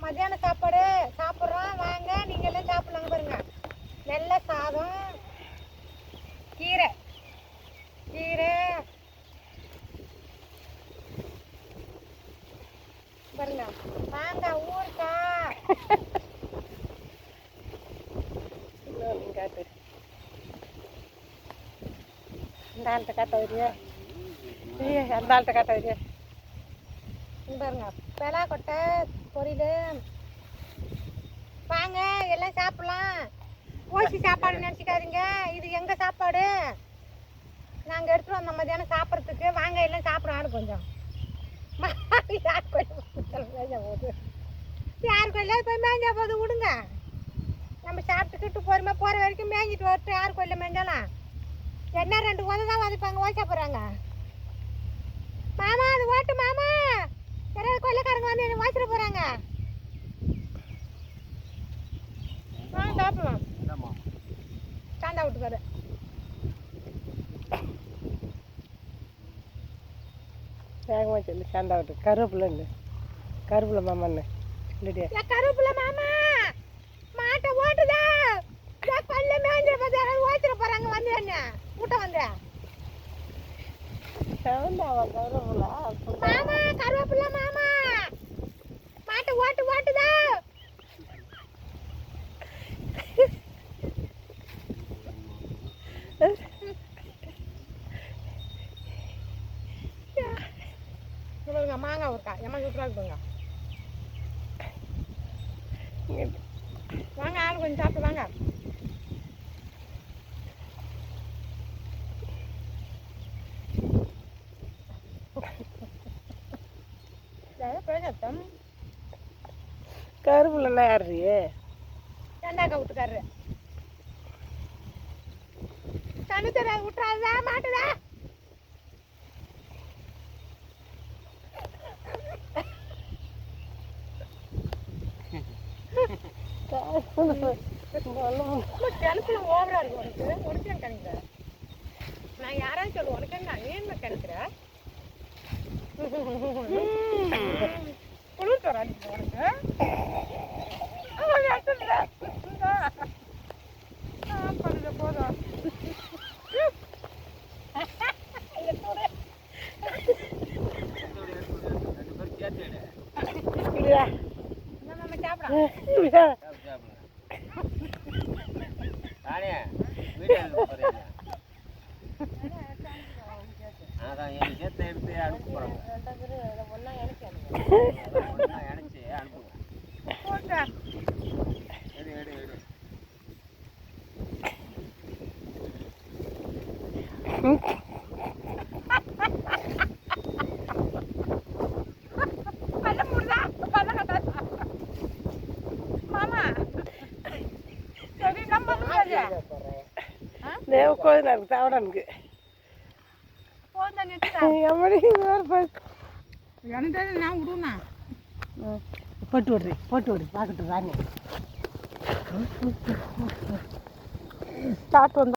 மத்தியான சாப்பாடு சாப்பிட்றோம் வாங்க, நீங்கள் எல்லாம் சாப்பிட்லாங்க பாருங்க. வெள்ளை சாதம், கீரை கீரை பாருங்க, வாங்க ஊருக்கா காட்டு இந்த ஆள்கிட்ட காட்ட வரியா, அந்த ஆள்கிட்ட காட்ட வரியா பாருங்க. பெலா கொட்டை பொரியல், வாங்க எல்லாம் சாப்பிடலாம். ஓசி சாப்பாடு நினச்சிக்காதீங்க, இது எங்கள் சாப்பாடு. நாங்கள் எடுத்துகிட்டு வந்தோம் மத்தியானம் சாப்பிட்றதுக்கு. வாங்க எல்லாம் சாப்பிடணும். கொஞ்சம் யார் கோயில் மேஞ்சா போகுது, யார் கோயிலாவது போய் மேஞ்சா போகுது, விடுங்க. நம்ம சாப்பிட்டுக்கிட்டு பொறுமையாக போகிற வரைக்கும் மேய்ஞ்சிட்டு வரட்டும். யார் கோயிலில் மேய்ஞ்சாலும் என்ன 2 உதவி தான் வதைப்பாங்க, ஓசா போகிறாங்க. மாமா அது ஓட்டு மாமா, யாராவது கொள்ளைக்காரங்க வந்து என்ன வாசிட்டு போகிறாங்க. வாங்க சாப்பிடலாம். சாந்தா விட்டுக்காரு வேகமாக சொல்லு. சாந்தா விட்டு கருவேப்பில்லை கருவேப்பிலை மாமான்னு சொல்லிட்டியா? கருவேப்பிலை மாமா மாட்டை ஓட்டுதா, கொல்ல மேய்ஞ்சிட பார்த்து யாராவது ஓச்சிட போகிறாங்க வந்து என்ன கூட்டம் வந்து. மாமா கருவேப்பில்லை மாமா மாட்டை ஓட்டுதா. மாங்காய் இருக்கா எம்மா சூப்பராக இருக்குங்க. வாங்க ஆள் கொஞ்சம் சாப்பிட்டு வாங்க. கருப்புலாம் யாரு ரெண்டாக்கா விட்டுக்காரு தண்ணி தர விட்டுறாதா மாட்டுதா. கிணத்துல ஓவரா இருக்கு உனக்கு, உனக்கு ஏன் கிணக்குற? நான் யாராவது சொல்லுவேன் உனக்கு என்ன ஏன் கிணக்குற? குளிர் வராது உனக்கு. போதும் கோயில் சாப்பிடானுக்கு நான் விடுவேண்ணா போட்டு விடுறேன் பார்க்கட்டும் ராணி ஸ்டார்ட் வந்து